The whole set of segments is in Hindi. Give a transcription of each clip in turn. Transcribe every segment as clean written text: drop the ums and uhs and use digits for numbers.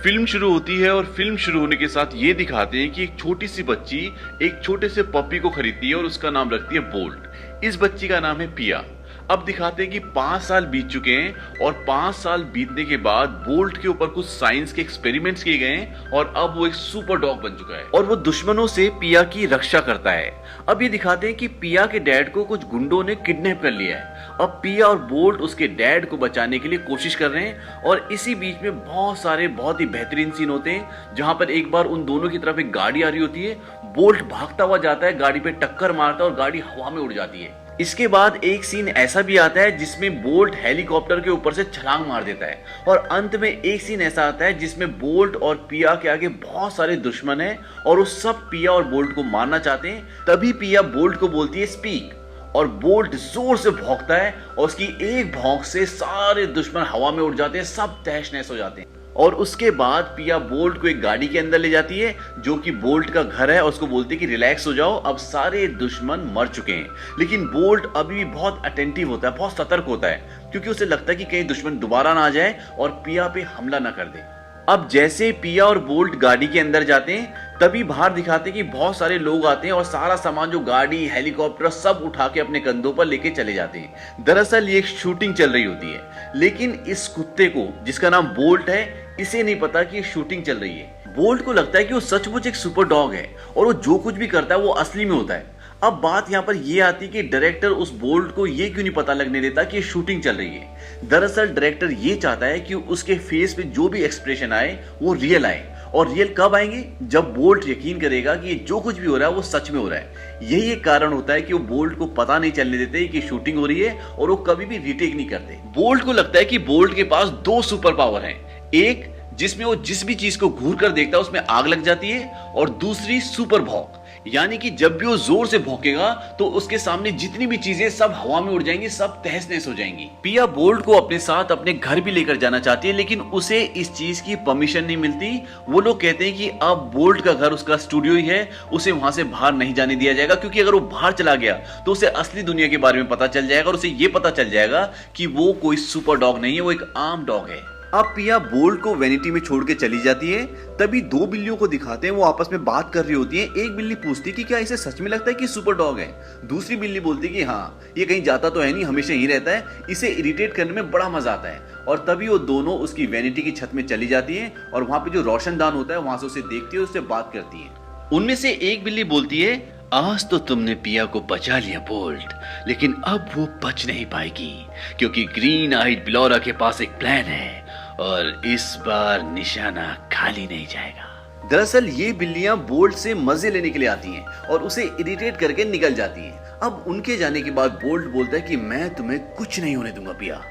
फिल्म शुरू होती है और फिल्म शुरू होने के साथ ये दिखाते हैं कि एक छोटी सी बच्ची एक छोटे से पपी को खरीदती है और उसका नाम रखती है बोल्ट। इस बच्ची का नाम है पिया। अब दिखाते हैं कि 5 साल बीत चुके हैं और 5 साल बीतने के बाद बोल्ट के ऊपर कुछ साइंस के एक्सपेरिमेंट्स किए गए हैं और अब वो एक सुपर डॉग बन चुका है और वो दुश्मनों से पिया की रक्षा करता है। अब ये दिखाते हैं कि पिया के डैड को कुछ गुंडों ने किडनैप कर लिया है। अब पिया और बोल्ट उसके डैड को बचाने के लिए कोशिश कर रहे हैं और इसी बीच में बहुत सारे बहुत ही बेहतरीन सीन होते हैं जहां पर एक बार उन दोनों की तरफ एक गाड़ी आ रही होती है। बोल्ट भागता हुआ जाता है, गाड़ी पे टक्कर मारता है और गाड़ी हवा में उड़ जाती है। इसके बाद एक सीन ऐसा भी आता है जिसमें बोल्ट हेलीकॉप्टर के ऊपर से छलांग मार देता है और अंत में एक सीन ऐसा आता है जिसमें बोल्ट और पिया के आगे बहुत सारे दुश्मन हैं और वो सब पिया और बोल्ट को मारना चाहते हैं। तभी पिया बोल्ट को बोलती है स्पीक और बोल्ट जोर से भौंकता है और उसकी एक भौंक से सारे दुश्मन हवा में उड़ जाते हैं, सब तहस नहस हो जाते हैं। और उसके बाद पिया बोल्ट को एक गाड़ी के अंदर ले जाती है जो कि बोल्ट का घर है और उसको बोलती है कि रिलैक्स हो जाओ, अब सारे दुश्मन मर चुके हैं। लेकिन बोल्ट अभी भी बहुत अटेंटिव होता है, बहुत सतर्क होता है क्योंकि उसे लगता है कि कहीं दुश्मन दोबारा ना आ जाए और पिया पे हमला ना कर दे। अब जैसे पिया और बोल्ट गाड़ी के अंदर जाते हैं तभी बाहर दिखाते हैं कि बहुत सारे लोग आते हैं और सारा सामान जो गाड़ी हेलीकॉप्टर सब उठा के अपने कंधों पर लेके चले जाते हैं। दरअसल ये एक शूटिंग चल रही होती है लेकिन इस कुत्ते को जिसका नाम बोल्ट है इसे नहीं पता कि ये शूटिंग चल रही है। बोल्ट को लगता है कि वो सचमुच एक सुपर डॉग है और वो जो कुछ भी करता है वो असली में होता है। अब बात यहाँ पर ये आती है कि डायरेक्टर उस बोल्ट को ये क्यों नहीं पता लगने देता कि शूटिंग चल रही है। दरअसल डायरेक्टर ये चाहता है कि उसके फेस पे जो भी एक्सप्रेशन आए वो रियल आए और रियल कब आएंगे, जब बोल्ट यकीन करेगा कि ये जो कुछ भी हो रहा है वो सच में हो रहा है। यही एक कारण होता है कि वो बोल्ट को पता नहीं चलने देते कि शूटिंग हो रही है और वो कभी भी रिटेक नहीं करते। बोल्ट को लगता है कि बोल्ट के पास 2 सुपर पावर हैं, एक जिसमें वो जिस भी चीज को घूर कर देखता है उसमें आग लग जाती है और दूसरी सुपर भौंक, यानी कि जब भी वो जोर से भौंकेगा तो उसके सामने जितनी भी चीजें सब हवा में उड़ जाएंगी, सब तहस नहस हो जाएंगी। पिया बोल्ट को अपने साथ अपने घर भी लेकर जाना चाहती है लेकिन उसे इस चीज की परमिशन नहीं मिलती। वो लोग कहते हैं कि अब बोल्ट का घर उसका स्टूडियो ही है, उसे वहां से बाहर नहीं जाने दिया जाएगा क्योंकि अगर वो बाहर चला गया तो उसे असली दुनिया के बारे में पता चल जाएगा और उसे ये पता चल जाएगा कि वो कोई सुपर डॉग नहीं है, वो एक आम डॉग है। अब पिया बोल्ट को वैनिटी में छोड़ के चली जाती है। तभी 2 बिल्लियों को दिखाते हैं, वो आपस में बात कर रही होती है। एक बिल्ली पूछती कि क्या इसे सच में लगता है कि सुपर डॉग है। दूसरी बिल्ली बोलती कि हाँ, ये कहीं जाता तो है नहीं, हमेशा यहीं रहता है, इसे इरिटेट करने में बड़ा मजा आता है। और तभी वो दोनों उसकी वैनिटी की छत में चली जाती है और वहां पे जो रोशनदान होता है वहां से उसे देखती है, उससे बात करती है। उनमें से एक बिल्ली बोलती है, आज तो तुमने पिया को बचा लिया बोल्ट, लेकिन अब वो बच नहीं पाएगी क्योंकि ग्रीन आइड ब्लोरा के पास एक प्लान है और इस बार निशाना खाली नहीं जाएगा। दरअसल ये बिल्लियां बोल्ट से मजे लेने के लिए आती हैं और उसे इरिटेट करके निकल जाती हैं। अब उनके जाने के बाद बोल्ट बोलता है कि मैं तुम्हें कुछ नहीं होने दूंगा पिया।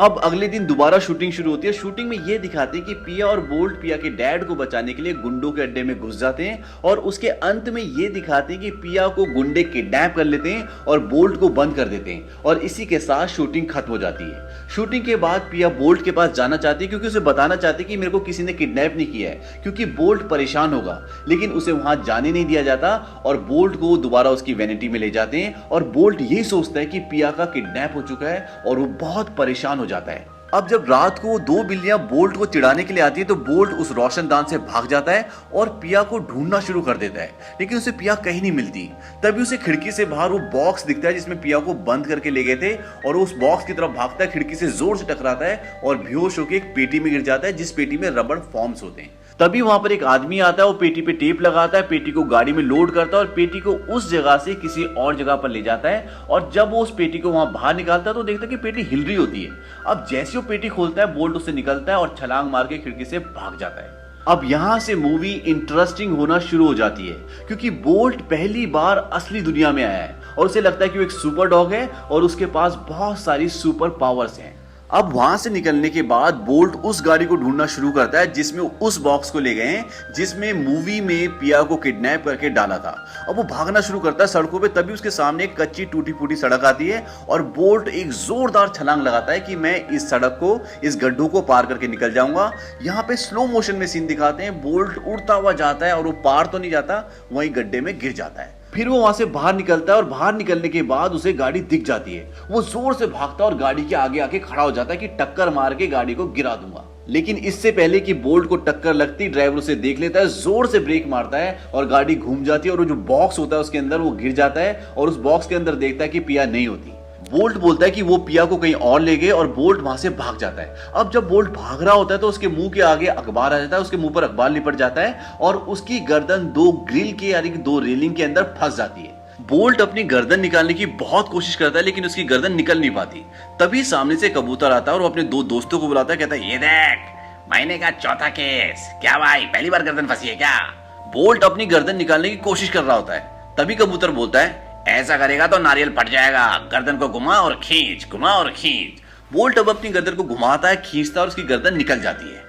अब अगले दिन दोबारा शूटिंग शुरू होती है। शूटिंग में ये दिखाते हैं कि पिया और बोल्ट पिया के डैड को बचाने के लिए गुंडों के अड्डे में घुस जाते हैं और उसके अंत में ये दिखाते हैं कि पिया को गुंडे किडनैप कर लेते हैं और बोल्ट को बंद कर देते हैं और इसी के साथ शूटिंग खत्म हो जाती है। शूटिंग के बाद पिया बोल्ट के पास जाना चाहती है क्योंकि उसे बताना चाहती है कि मेरे को किसी ने किडनैप नहीं किया है, क्योंकि बोल्ट परेशान होगा, लेकिन उसे वहां जाने नहीं दिया जाता और बोल्ट को दोबारा उसकी वैनिटी में ले जाते हैं और बोल्ट यही सोचता है कि पिया का किडनैप हो चुका है और वो बहुत परेशान हो जाता है। अब जब रात को 2 बिल्लियां बोल्ट को चिढ़ाने के लिए आती है तो बोल्ट उस रोशनदान से भाग जाता है और पिया को ढूंढना शुरू कर देता है, लेकिन उसे पिया कहीं नहीं मिलती। तभी उसे खिड़की से बाहर वो बॉक्स दिखता है जिसमें पिया को बंद करके ले गए थे और उस बॉक्स की तरफ भागता है, खिड़की से जोर से टकराता है और बेहोश होकर एक पेटी में गिर जाता है जिस पेटी में रबड़ फॉर्म्स होते हैं। तभी वहां पर एक आदमी आता है, वो पेटी पे टेप लगाता है, पेटी को गाड़ी में लोड करता है और पेटी को उस जगह से किसी और जगह पर ले जाता है और जब वो उस पेटी को वहां बाहर निकालता है तो देखता है कि पेटी हिल रही होती है। अब जैसे वो पेटी खोलता है बोल्ट उससे निकलता है और छलांग मार के खिड़की से भाग जाता है। अब यहां से मूवी इंटरेस्टिंग होना शुरू हो जाती है क्योंकि बोल्ट पहली बार असली दुनिया में आया है और उसे लगता है कि वो एक सुपर डॉग है और उसके पास बहुत सारी सुपर पावर्स हैं। अब वहां से निकलने के बाद बोल्ट उस गाड़ी को ढूंढना शुरू करता है जिसमें उस बॉक्स को ले गए हैं जिसमें मूवी में पिया को किडनैप करके डाला था। अब वो भागना शुरू करता है सड़कों पे। तभी उसके सामने एक कच्ची टूटी फूटी सड़क आती है और बोल्ट एक जोरदार छलांग लगाता है कि मैं इस सड़क को, इस गड्ढों को पार करके निकल जाऊंगा। यहाँ पे स्लो मोशन में सीन दिखाते हैं, बोल्ट उड़ता हुआ जाता है और वो पार तो नहीं जाता, वहीं गड्ढे में गिर जाता है। फिर वो वहां से बाहर निकलता है और बाहर निकलने के बाद उसे गाड़ी दिख जाती है। वो जोर से भागता है और गाड़ी के आगे आके खड़ा हो जाता है कि टक्कर मार के गाड़ी को गिरा दूंगा। लेकिन इससे पहले कि बोल्ट को टक्कर लगती, ड्राइवर उसे देख लेता है, जोर से ब्रेक मारता है और गाड़ी घूम जाती है और वो जो बॉक्स होता है उसके अंदर वो गिर जाता है और उस बॉक्स के अंदर देखता है कि पिया नहीं होती। बोल्ट बोलता है कि वो पिया को कहीं और ले गए और बोल्ट वहां से भाग जाता है। अब जब बोल्ट भाग रहा होता है तो उसके मुंह के आगे अखबार आ जाता है, उसके मुंह पर अखबार लिपट जाता है और उसकी गर्दन दो ग्रिल के यानी कि दो रेलिंग के अंदर फंस जाती है। बोल्ट अपनी गर्दन निकालने की बहुत कोशिश करता है लेकिन उसकी गर्दन निकल नहीं पाती। तभी सामने से कबूतर आता है और वो अपने दो दोस्तों को बुलाता है, कहता है, ये देख महीने का चौथा केस। क्या भाई पहली बार गर्दन फंसी है क्या? बोल्ट अपनी गर्दन निकालने की कोशिश कर रहा होता है। तभी कबूतर बोलता है, ऐसा करेगा तो नारियल फट जाएगा, गर्दन को घुमा और खींच, घुमा और खींच। बोल्ट अब अपनी गर्दन को घुमाता है, खींचता है और उसकी गर्दन निकल जाती है।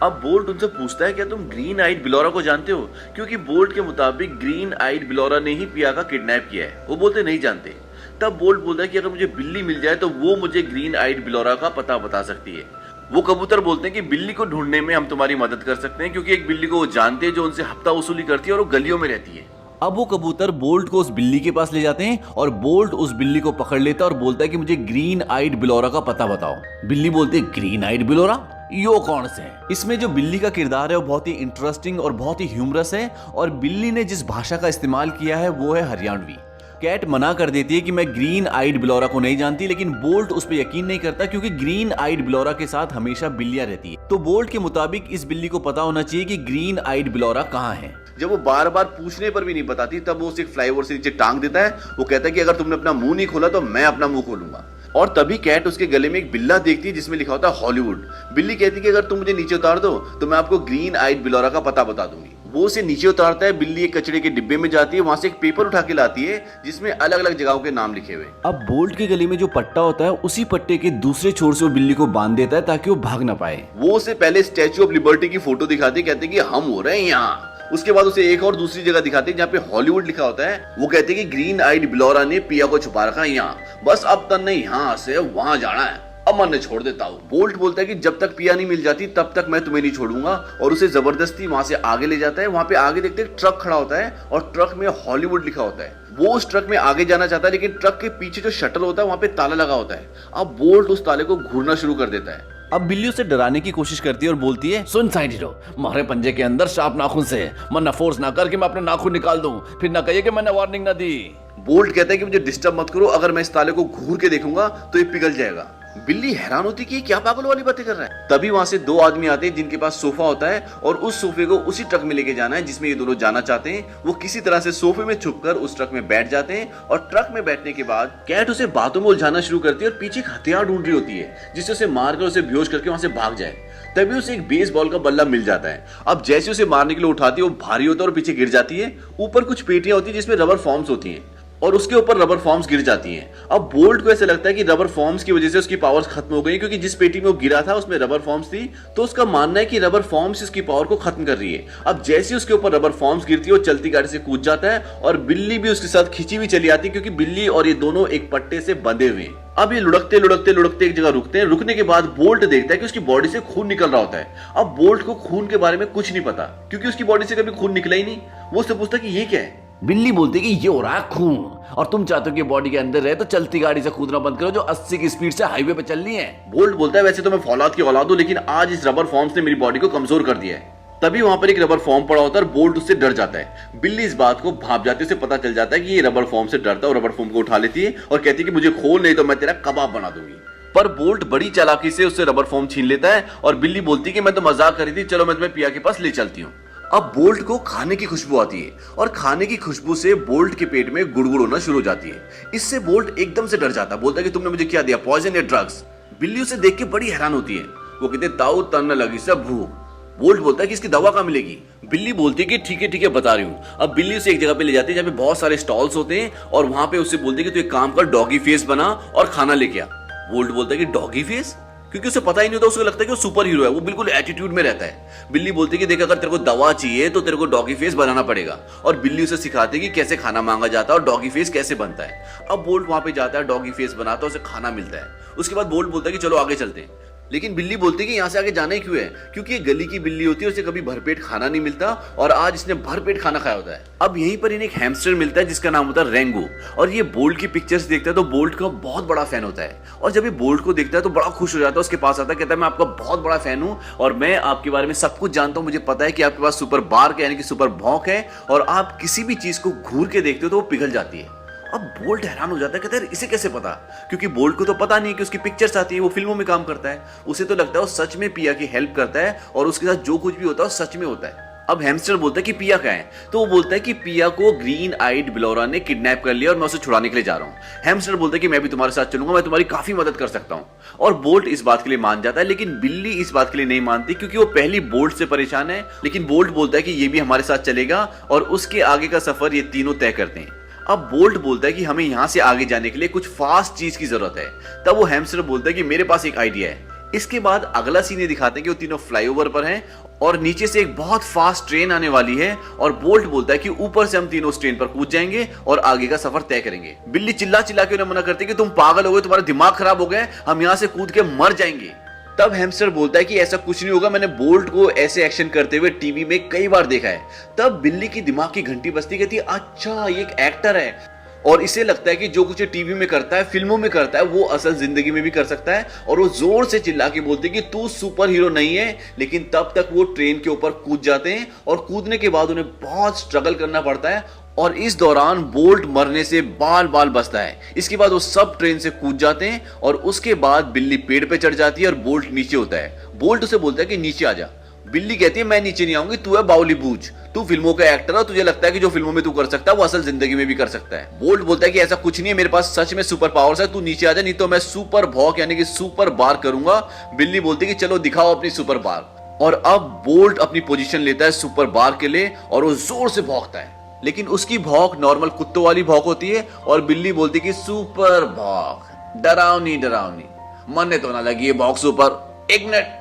अब बोल्ट उनसे पूछता है, क्या तुम ग्रीन आइड बिलोरा को जानते हो? क्योंकि बोल्ट के मुताबिक ग्रीन आइड बिलोरा ने ही पिया का किडनैप किया है। वो बोलते नहीं जानते। तब बोल्ट बोलता है कि अगर मुझे बिल्ली मिल जाए तो वो मुझे ग्रीन आइड बिलोरा का पता बता सकती है। वो कबूतर बोलते हैं कि बिल्ली को ढूंढने में हम तुम्हारी मदद कर सकते हैं, क्योंकि एक बिल्ली को वो जानते हैं जो उनसे हफ्ता वसूली करती है और वो गलियों में रहती है। अब वो कबूतर बोल्ट को उस बिल्ली के पास ले जाते हैं और बोल्ट उस बिल्ली को पकड़ लेता है और बोलता है कि मुझे ग्रीन आइड बिलोरा का पता बताओ। बिल्ली बोलती है, ग्रीन आइड बिलोरा? यो कौन से? इसमें जो बिल्ली का किरदार है वो बहुत ही इंटरेस्टिंग और बहुत ही ह्यूमरस है और बिल्ली ने जिस भाषा का इस्तेमाल किया है वो है हरियाणवी। कैट मना कर देती है कि मैं ग्रीन आइड बिलोरा को नहीं जानती, लेकिन बोल्ट उस पर यकीन नहीं करता क्योंकि ग्रीन आइड बिलोरा के साथ हमेशा बिल्लियां रहती है। तो बोल्ट के मुताबिक इस बिल्ली को पता होना चाहिए कि ग्रीन आइड बिलोरा कहाँ है। जब वो बार बार पूछने पर भी नहीं बताती तब वो उसे फ्लाईओवर से नीचे टांग देता है। वो कहता है कि अगर तुमने अपना मुंह नहीं खोला तो मैं अपना मुंह खोलूंगा। और तभी कैट उसके गले में एक बिल्ला देखती है जिसमें लिखा होता है हॉलीवुड। बिल्ली कहती है कि अगर तुम मुझे नीचे उतार दो तो मैं आपको ग्रीन आइड बिलोरा का पता बता दूंगी। वो उसे नीचे उतारता है। बिल्ली एक कचड़े के डिब्बे में जाती है, वहां से एक पेपर उठा के लाती है जिसमें अलग अलग जगहों के नाम लिखे हुए। अब बोल्ट के गले में जो पट्टा होता है उसी पट्टे के दूसरे छोर से वो बिल्ली को बांध देता है ताकि वो भाग ना पाए। वो उसे पहले स्टैच्यू ऑफ लिबर्टी की फोटो दिखाती है, कहते हैं कि हम हो रहे हैं यहाँ। उसके बाद उसे एक और दूसरी जगह दिखाते हैं जहाँ पे हॉलीवुड लिखा होता है। वो कहते हैं कि ग्रीन आइड बिलोरा ने पिया को छुपा रखा है यहाँ, बस अब तक नहीं यहाँ से वहां जाना है, अब मैं छोड़ देता हूँ। बोल्ट बोलता है कि जब तक पिया नहीं मिल जाती तब तक मैं तुम्हें नहीं छोड़ूंगा और उसे जबरदस्ती वहां से आगे ले जाता है। वहां पे आगे देखते हैं ट्रक खड़ा होता है और ट्रक में हॉलीवुड लिखा होता है। वो उस ट्रक में आगे जाना चाहता है लेकिन ट्रक के पीछे जो शटर होता है वहां पे ताला लगा होता है। अब बोल्ट उस ताले को घूरना शुरू कर देता है। अब बिल्ली उसे डराने की कोशिश करती है और बोलती है, सुन साइड हीरो, मारे पंजे के अंदर शार्प नाखून से मन्ना फोर्स ना करके मैं अपने नाखून निकाल दूं, फिर ना कहिए कि मैंने वार्निंग ना दी। बोल्ट कहता है कि मुझे डिस्टर्ब मत करो, अगर मैं इस ताले को घूर के देखूंगा तो ये पिघल जाएगा। बिल्ली हैरान होती कि क्या पागल वाली बातें कर रहा है। तभी वहां से दो आदमी आते हैं जिनके पास सोफा होता है और उस सोफे को उसी ट्रक में लेके जाना है जिसमें ये दोनों जाना चाहते हैं। वो किसी तरह से सोफे में छुपकर उस ट्रक में बैठ जाते हैं और ट्रक में बैठने के बाद कैट उसे बातों में उलझाना शुरू करती है और पीछे एक हथियार ढूंढ रही होती है जिससे उसे मारकर उसे बेहोश करके वहां से भाग जाए। तभी उसे एक बेसबॉल का बल्ला मिल जाता है। अब जैसे उसे मारने के लिए उठाती है वो भारी होता है और पीछे गिर जाती है। ऊपर कुछ पेटियां होती है जिसमें रबर फॉर्म्स होती हैं और उसके ऊपर रबर फॉर्म्स गिर जाती हैं। अब बोल्ट को ऐसा लगता है कि रबर फॉर्म्स की वजह से उसकी पावर्स खत्म हो गई, क्योंकि जिस पेटी में वो गिरा था उसमें रबर फॉर्म्स थी, तो उसका मानना है कि रबर फॉर्म्स उसकी पावर को खत्म कर रही है। अब जैसे उसके ऊपर रबर फॉर्म्स गिरती है वो चलती गाड़ी से कूद जाता है और बिल्ली भी उसके साथ खिंची हुई चली आती है, क्योंकि बिल्ली और ये दोनों एक पट्टे से बंधे हुए हैं। अब ये लुढ़कते लुढ़कते लुढ़कते एक जगह रुकते हैं। रुकने के बाद बोल्ट देखता है कि उसकी बॉडी से खून निकल रहा होता है। अब बोल्ट को खून के बारे में कुछ नहीं पता क्योंकि उसकी बॉडी से कभी खून निकला ही नहीं। वो उससे पूछता है कि ये क्या है। बिल्ली बोलती है कि ये हो रहा है खून और तुम चाहते हो कि बॉडी के अंदर रहे तो चलती गाड़ी से कूदना बंद करो जो 80 की स्पीड से हाईवे पे चल रही है। बोल्ट बोलता है, वैसे तो मैं फौलाद की औलाद हूं लेकिन आज इस रबर फॉर्म्स ने मेरी बॉडी को कमजोर कर दिया है। तभी वहां पर एक रबर फॉर्म पड़ा होता है और बोल्ट उससे डर जाता है। बिल्ली इस बात को भाप जाती है, उसे पता चल जाता है कि ये रबर फॉर्म से डरता है और रबर फॉर्म को उठा लेती है और कहती है कि मुझे खोल नहीं तो मैं तेरा कबाब बना दूंगी। पर बोल्ट बड़ी चालाकी से उससे रबर फॉर्म छीन लेता है और बिल्ली बोलती है कि मैं तो मजाक कर रही थी, चलो मैं तुम्हें पिया के पास ले चलती हूँ। अब बोल्ट को खाने की खुशबू आती है और खाने की खुशबू से बोल्ट के पेट में गुड़गुड़ होना शुरू हो जाती है। इससे बोल्ट एकदम से डर जाता है, बोलता है कि तुमने मुझे क्या दिया, पॉइजन या ड्रग्स। बिल्ली उसे देख के बड़ी हैरान होती है। वो कहते ताऊ तन न लगी सब भूख। बोल्ट बोलता है कि इसकी दवा कहाँ मिलेगी। बिल्ली बोलती है कि ठीक है बता रही हूँ। अब बिल्ली उसे एक जगह पे ले जाती है जहाँ पे बहुत सारे स्टॉल्स होते हैं और वहां पे उससे बोलती है कि तू एक काम कर, डॉगी फेस बना और खाना लेके आ। बोल्ट बोलता है कि डॉगी फेस, क्योंकि उसे पता ही नहीं होता, उसको लगता है कि वो सुपर हीरो है, वो बिल्कुल एटीट्यूड में रहता है। बिल्ली बोलती है कि देख अगर तेरे को दवा चाहिए तो तेरे को डॉगी फेस बनाना पड़ेगा और बिल्ली उसे सिखाती है कि कैसे खाना मांगा जाता है और डॉगी फेस कैसे बनता है। अब बोल्ट वहां पे जाता है, डॉगी फेस बनाता है, उसे खाना मिलता है। उसके बाद बोल्ट बोलता है कि चलो आगे चलते हैं। लेकिन बिल्ली बोलती है कि यहाँ से आगे जाना ही क्यों है, क्योंकि ये गली की बिल्ली होती है, उसे कभी भरपेट खाना नहीं मिलता और आज इसने भरपेट खाना खाया होता है। अब यहीं पर इन्हें एक हैमस्टर मिलता है जिसका नाम होता है रेंगो, और ये बोल्ट की पिक्चर्स देखता है तो बोल्ट का बहुत बड़ा फैन होता है, और जब ये बोल्ट को देखता है तो बड़ा खुश हो जाता है, उसके पास आता है, कहता है मैं आपका बहुत बड़ा फैन हूँ और मैं आपके बारे में सब कुछ जानता हूँ, मुझे पता है कि आपके पास सुपर बार्क यानी कि सुपर भौंक है और आप किसी भी चीज को घूर के देखते हो तो वो पिघल जाती है। अब बोल्ट हैरान हो जाता है, कहता है इसे कैसे पता, क्योंकि बोल्ट को तो पता नहीं कि उसकी पिक्चर्स आती है, वो फिल्मों में काम करता है, उसे तो लगता है वो सच में पिया की हेल्प करता है और उसके साथ जो कुछ भी होता है वो सच में होता है। अब हैमस्टर बोलता है कि पिया कहाँ है, तो वो बोलता है कि पिया को ग्रीन आइड बिलोरा ने किडनैप कर लिया और मैं उसे छुड़ाने के लिए जा रहा हूँ। हैमस्टर बोलता है कि मैं भी तुम्हारे साथ चलूंगा, मैं तुम्हारी काफी मदद कर सकता हूँ, और बोल्ट इस बात के लिए मान जाता है। लेकिन बिल्ली इस बात के लिए नहीं मानती क्योंकि वो पहली बोल्ट से परेशान है, लेकिन बोल्ट बोलता है कि ये भी हमारे साथ चलेगा और उसके आगे का सफर ये तीनों तय करते हैं। अब बोल्ट बोलता है कि हमें यहां से आगे जाने के लिए कुछ फास्ट चीज की जरूरत है, तब वो हैमस्टर बोलता है कि मेरे पास एक आइडिया है। इसके बाद अगला सीन ये दिखाते हैं कि वो तीनों फ्लाईओवर पर हैं और नीचे से एक बहुत फास्ट ट्रेन आने वाली है, और बोल्ट बोलता है कि ऊपर से हम तीनों उस ट्रेन पर कूद जाएंगे और आगे का सफर तय करेंगे। बिल्ली चिल्ला चिल्ला के उन्हें मना करती है कि तुम पागल हो गए, तुम्हारा दिमाग खराब हो गया, हम यहाँ से कूद के मर जाएंगे। तब हैमस्टर बोलता है कि ऐसा कुछ नहीं होगा, मैंने बोल्ट को ऐसे एक्शन करते हुए टीवी में कई बार देखा है। तब बिल्ली की दिमाग की घंटी बजती, कहती है अच्छा ये एक एक्टर है और इसे लगता है कि जो कुछ टीवी में करता है, फिल्मों में करता है, वो असल जिंदगी में भी कर सकता है, और वो जोर से चिल्ला के बोलते हैं कि तू सुपर हीरो नहीं है। लेकिन तब तक वो ट्रेन के ऊपर कूद जाते हैं और कूदने के बाद उन्हें बहुत स्ट्रगल करना पड़ता है, और इस दौरान बोल्ट मरने से बाल बाल बचता है। इसके बाद वो सब ट्रेन से कूद जाते हैं और उसके बाद बिल्ली पेड़ पे चढ़ जाती है और बोल्ट नीचे होता है। बोल्ट उसे बोलता है कि नीचे आ जा। बिल्ली कहती है मैं नीचे नहीं आऊंगी, तू है बाउली बूझ, तू फिल्मों का एक्टर है, तुझे लगता है कि जो फिल्मों में तू कर सकता है वो असल जिंदगी में भी कर सकता है। बोल्ट बोलता है कि ऐसा कुछ नहीं है, मेरे पास सच में सुपर पावर्स है, तू नीचे आ जा, नहीं तो मैं सुपर भौंक यानी कि सुपर बार करूंगा। बिल्ली बोलती है कि चलो दिखाओ अपनी सुपर बार, और अब बोल्ट अपनी पोजीशन लेता है सुपर बार के लिए और वो जोर से भौंकता है, लेकिन उसकी भौंक नॉर्मल कुत्तों वाली भौंक होती है, और बिल्ली बोलती है कि सुपर भौंक, डरावनी डरावनी, मरने तो ना लगी ये भौंक सुपर, एक मिनट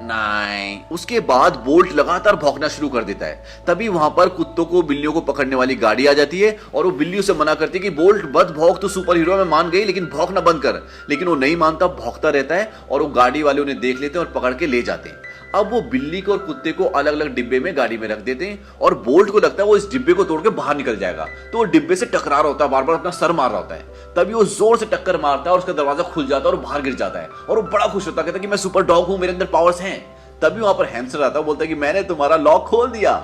नहीं। उसके बाद बोल्ट लगातार भौंकना शुरू कर देता है। तभी वहां पर कुत्तों को बिल्लियों को पकड़ने वाली गाड़ी आ जाती है और वो बिल्ली उसे मना करती है कि बोल्ट मत भौंक, तू सुपर हीरो में मान गई, लेकिन भौंकना बंद कर। लेकिन वो नहीं मानता, भौंकता रहता है, और वो गाड़ी वाले उन्हें देख लेते हैं और पकड़ के ले जाते हैं। अब वो बिल्ली को और कुत्ते को अलग अलग डिब्बे में गाड़ी में रख देते हैं, और बोल्ट को लगता है वो इस डिब्बे को तोड़ के बाहर निकल जाएगा, तो वो डिब्बे से टकरा रहा होता है, बार बार अपना सर मार रहा होता है। तभी वो जोर से टक्कर मारता है और उसका दरवाजा खुल जाता है और बाहर गिर जाता है, और वो बड़ा खुश होता है, कहता है कि मैं सुपर डॉग हूं, मेरे अंदर पावर्स हैं। तभी वहां पर हैमस्टर आता है, बोलता है कि मैंने तुम्हारा लॉक खोल दिया।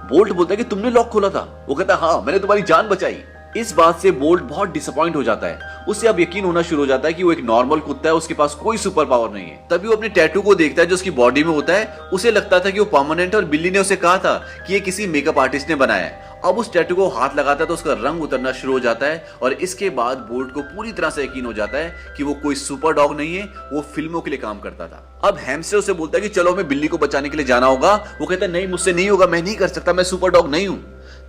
बोल्ट बोलता है कि तुमने लॉक खोला था? वो कहता है हाँ, मैंने तुम्हारी जान बचाई। इस बात से बोल्ट बहुत डिसअपॉइंट हो जाता है। उससे अब यकीन होना शुरू हो जाता है कि वो एक नॉर्मल कुत्ता है, उसके पास कोई सुपर पावर नहीं है। तभी वो अपने टैटू को देखता है जो उसकी बॉडी में होता है। उसे लगता था कि वो परमानेंट, और बिल्ली ने उसे कहा था कि ये किसी मेकअप आर्टिस्ट ने बनाया है। अब उस टैटू को हाथ लगाता है तो उसका रंग उतरना शुरू हो जाता है, और इसके बाद बोल्ट को पूरी तरह से यकीन हो जाता है कि वो कोई सुपर डॉग नहीं है, वो फिल्मों के लिए काम करता था। अब हैमस्टर उसे बोलता है कि चलो हमें बिल्ली को बचाने के लिए जाना होगा। वो कहता है नहीं, मुझसे नहीं होगा, मैं नहीं कर सकता, मैं सुपर डॉग नहीं हूं।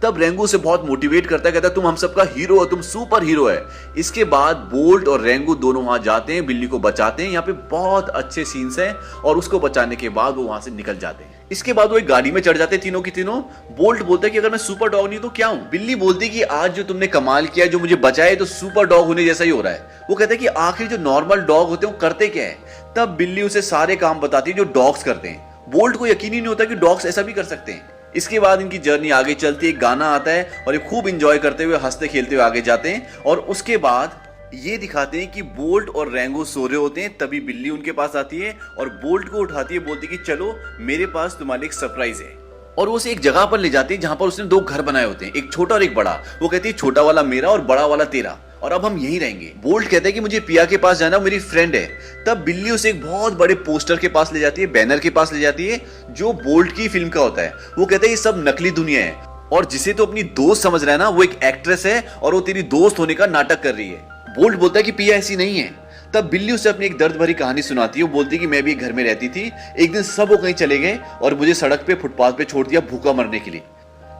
तब रेंगो उसे बहुत मोटिवेट करता है, कहता है तुम हम सबका हीरो हो, तुम सुपर हीरो है। इसके बाद बोल्ट और रेंगो दोनों वहां जाते हैं, बिल्ली को बचाते हैं। यहाँ पे बहुत अच्छे सीन्स हैं, और उसको बचाने के बाद वो वहां से निकल जाते हैं। इसके बाद वो एक गाड़ी में चढ़ जाते हैं तीनों की तीनों। बोल्ट बोलता है कि अगर मैं सुपर डॉग नहीं तो क्या हूं? बिल्ली बोलती है कि आज जो तुमने कमाल किया, जो मुझे बचाए, तो सुपर डॉग होने जैसा ही हो रहा है। वो कहता है कि आखिर जो नॉर्मल डॉग होते हैं वो करते क्या है? तब बिल्ली उसे सारे काम बताती है जो डॉग्स करते हैं। बोल्ट को यकीन ही नहीं होता कि डॉग्स ऐसा भी कर सकते हैं। इसके बाद इनकी जर्नी आगे चलती है, एक गाना आता है और ये खूब इंजॉय करते हुए, हंसते खेलते हुए आगे जाते हैं। और उसके बाद ये दिखाते हैं कि बोल्ट और रेंगो सो रहे होते हैं। तभी बिल्ली उनके पास आती है और बोल्ट को उठाती है, बोलती है कि चलो मेरे पास तुम्हारे लिए एक सरप्राइज है। और वो उसे एक जगह पर ले जाती है जहां पर उसने दो घर बनाए होते हैं, एक छोटा और एक बड़ा। वो कहती है छोटा वाला मेरा और बड़ा वाला तेरा, और अब हम यहीं रहेंगे। बोल्ट कहता है कि मुझे पिया के पास जाना, मेरी फ्रेंड है। तब बिल्ली उसे एक बहुत बड़े पोस्टर के पास ले जाती है, बैनर के पास ले जाती है जो बोल्ट की फिल्म का होता है। वो कहता है ये सब नकली दुनिया है, और जिसे तो अपनी दोस्त समझ रहा है ना, वो एक एक्ट्रेस है और वो तेरी दोस्त होने का नाटक कर रही है। बोल्ट बोलता है कि पिया ऐसी नहीं है। तब बिल्ली उसे अपनी एक दर्द भरी कहानी सुनाती है। वो बोलती है कि मैं भी घर में रहती थी, एक दिन सब वो कहीं चले गए और मुझे सड़क पे फुटपाथ पे छोड़ दिया भूखा मरने के लिए।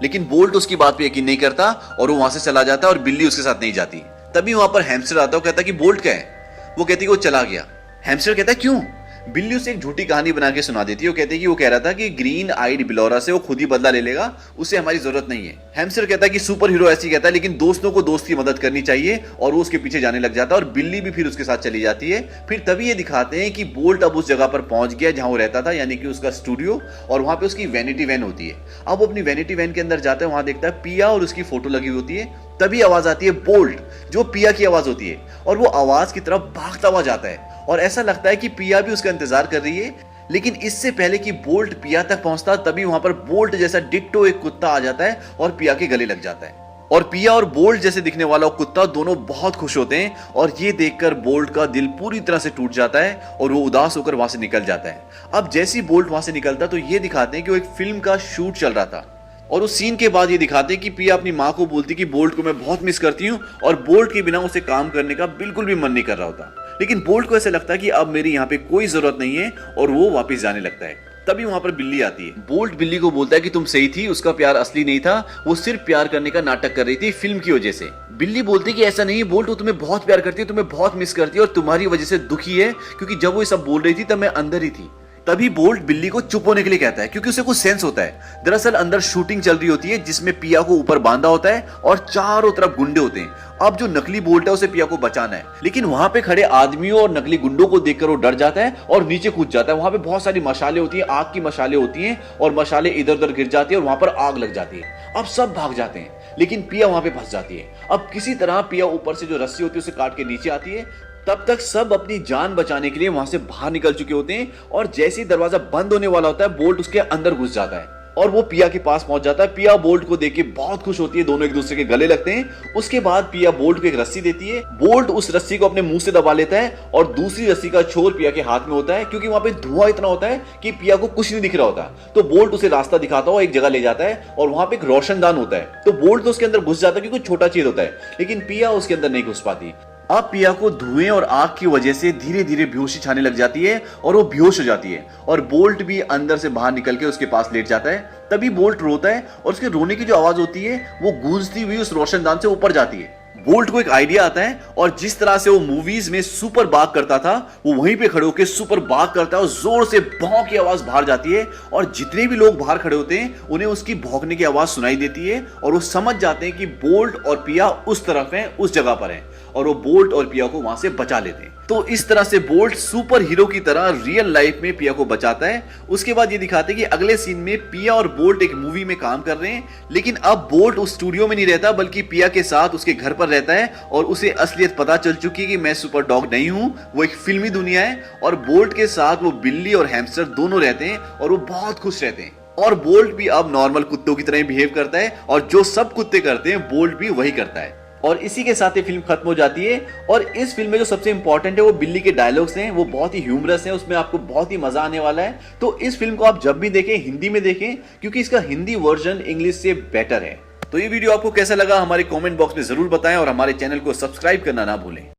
लेकिन बोल्ट उसकी बात पे यकीन नहीं करता और वो वहां से चला जाता है, और बिल्ली उसके साथ नहीं जाती। तभी वहां पर हैमस्टर आता है, कहता है कि बोल्ट क्या है? वो कहती है कि वो चला गया। हैमस्टर कहता है क्यों? बिल्ली उसे एक झूठी कहानी बना के सुना देती है। वो कहते हैं कि वो कह रहा था कि ग्रीन आइड बिलोरा से वो खुद ही बदला ले लेगा, उसे हमारी जरूरत नहीं है। हैमस्टर कहता है कि सुपर हीरो ऐसे ही कहता है, लेकिन दोस्तों को दोस्त की मदद करनी चाहिए, और वो उसके पीछे जाने लग जाता है और बिल्ली भी फिर उसके साथ चली जाती है। फिर तभी ये दिखाते हैं कि बोल्ट अब उस जगह पर पहुंच गया जहां वो रहता था, यानी कि उसका स्टूडियो, और वहां पे उसकी वैनिटी वैन होती है। अब वो अपनी वैनिटी वैन के अंदर जाता है, वहां देखता है पिया और उसकी फोटो लगी होती है। तभी आवाज आती है बोल्ट, जो पिया की आवाज होती है, और वो आवाज की तरफ भागता हुआ जाता है और ऐसा लगता है कि पिया भी उसका इंतजार कर रही है। लेकिन इससे पहले कि बोल्ट पिया तक पहुंचता, तभी वहां पर बोल्ट जैसा डिट्टो एक कुत्ता आ जाता है और पिया के गले लग जाता है। और पिया और बोल्ट जैसे दिखने वाला कुत्ता दोनों बहुत खुश होते हैं, और ये देखकर बोल्ट का दिल पूरी तरह से टूट जाता है और वो उदास होकर वहां से निकल जाता है। अब जैसे ही बोल्ट वहां से निकलता तो ये दिखाते हैं कि वो एक फिल्म का शूट चल रहा था, और उस सीन के बाद ये दिखाते हैं कि पिया अपनी माँ को बोलती कि बोल्ट को मैं बहुत मिस करती हूँ, और बोल्ट के बिना उसे काम करने का बिल्कुल भी मन नहीं कर रहा होता। लेकिन बोल्ट को ऐसा लगता है कि अब मेरी यहाँ पे कोई जरूरत नहीं है, और वो वापस जाने लगता है। तभी वहां पर बिल्ली आती है। बोल्ट बिल्ली को बोलता है कि तुम सही थी, उसका प्यार असली नहीं था, वो सिर्फ प्यार करने का नाटक कर रही थी फिल्म की वजह से। बिल्ली बोलती है कि ऐसा नहीं, बोल्ट वो तुम्हें बहुत प्यार करती है, तुम्हें बहुत मिस करती है, और तुम्हारी वजह से दुखी है, क्योंकि जब वो ये सब बोल रही थी तब मैं अंदर ही थी। तभी बोल्ट बिल्ली को चुप होने के लिए कहता है, क्योंकि उसे कुछ सेंस होता है। दरअसल अंदर शूटिंग चल रही होती है, जिसमें पिया को ऊपर बांधा होता है और चारों तरफ गुंडे होते हैं। अब जो नकली बोल्ट है उसे पिया को बचाना है, लेकिन वहां पे खड़े आदमियों और नकली गुंडों को देखकर वो डर जाता है और नीचे कूद जाता है। वहां पे बहुत सारी मशाले होती है, आग की मशाले होती हैं, और मशाले इधर उधर गिर जाती है और वहां पर आग लग जाती है। अब सब भाग जाते हैं, लेकिन पिया वहां पे फंस जाती है। अब किसी तरह पिया ऊपर से जो रस्सी होती है उसे काट के नीचे आती है। तब तक सब अपनी जान बचाने के लिए वहां से बाहर निकल चुके होते हैं, और जैसे ही दरवाजा बंद होने वाला होता है बोल्ट उसके अंदर घुस जाता है और वो पिया के पास पहुंच जाता है। पिया बोल्ट को देख के बहुत खुश होती है, दोनों एक दूसरे के गले लगते हैं। उसके बाद पिया बोल्ट को एक रस्सी देती है। बोल्ट उस रस्सी को अपने मुंह से दबा लेता है और दूसरी रस्सी का छोर पिया के हाथ में होता है, क्योंकि वहां पे धुआं इतना होता है कि पिया को कुछ नहीं दिख रहा होता। तो बोल्ट उसे रास्ता दिखाता हुआ एक जगह ले जाता है, और वहां पे एक रोशनदान होता है। तो बोल्ट तो उसके अंदर घुस जाता है क्योंकि छोटा चीज होता है, लेकिन पिया उसके अंदर नहीं घुस पाती। अब पिया को धुएं और आग की वजह से धीरे धीरे बेहोशी छाने लग जाती है और वो बेहोश हो जाती है, और बोल्ट भी अंदर से बाहर निकल के उसके पास लेट जाता है। तभी बोल्ट रोता है, और उसके रोने की जो आवाज होती है वो गूंजती हुई उस रोशनदान से ऊपर जाती है। बोल्ट को एक आइडिया आता है, और जिस तरह से वो मूवीज में सुपर बाग करता था, वो वहीं पे खड़े होकर सुपर बाग करता है और जोर से भौं की आवाज बाहर जाती है, और जितने भी लोग बाहर खड़े होते हैं उन्हें उसकी भौंकने की आवाज सुनाई देती है, और वो समझ जाते हैं कि बोल्ट और पिया उस तरफ हैं, उस जगह पर हैं, और वो बोल्ट और पिया को वहां से बचा लेते हैं। तो इस तरह से बोल्ट सुपर हीरो की तरह रियल लाइफ में पिया को बचाता है। उसके बाद ये दिखाते हैं कि अगले सीन में पिया और बोल्ट एक मूवी में काम कर रहे हैं, लेकिन अब बोल्ट उस स्टूडियो में नहीं रहता, बल्कि पिया के साथ उसके घर पर रहता है, और उसे असलियत पता चल चुकी है कि मैं सुपर डॉग नहीं हूं, वो एक फिल्मी दुनिया है। और बोल्ट के साथ वो बिल्ली और हैमस्टर दोनों रहते हैं, और वो बहुत खुश रहते हैं। और बोल्ट भी अब नॉर्मल कुत्तों की तरह ही बिहेव करता है, और जो सब कुत्ते करते हैं बोल्ट भी वही करता है। और इसी के साथ ये फिल्म खत्म हो जाती है। और इस फिल्म में जो सबसे इंपॉर्टेंट है वो बिल्ली के डायलॉग्स हैं, वो बहुत ही ह्यूमरस हैं, उसमें आपको बहुत ही मजा आने वाला है। तो इस फिल्म को आप जब भी देखें हिंदी में देखें, क्योंकि इसका हिंदी वर्जन इंग्लिश से बेटर है। तो ये वीडियो आपको कैसा लगा हमारे कमेंट बॉक्स में जरूर बताएं, और हमारे चैनल को सब्सक्राइब करना ना भूलें।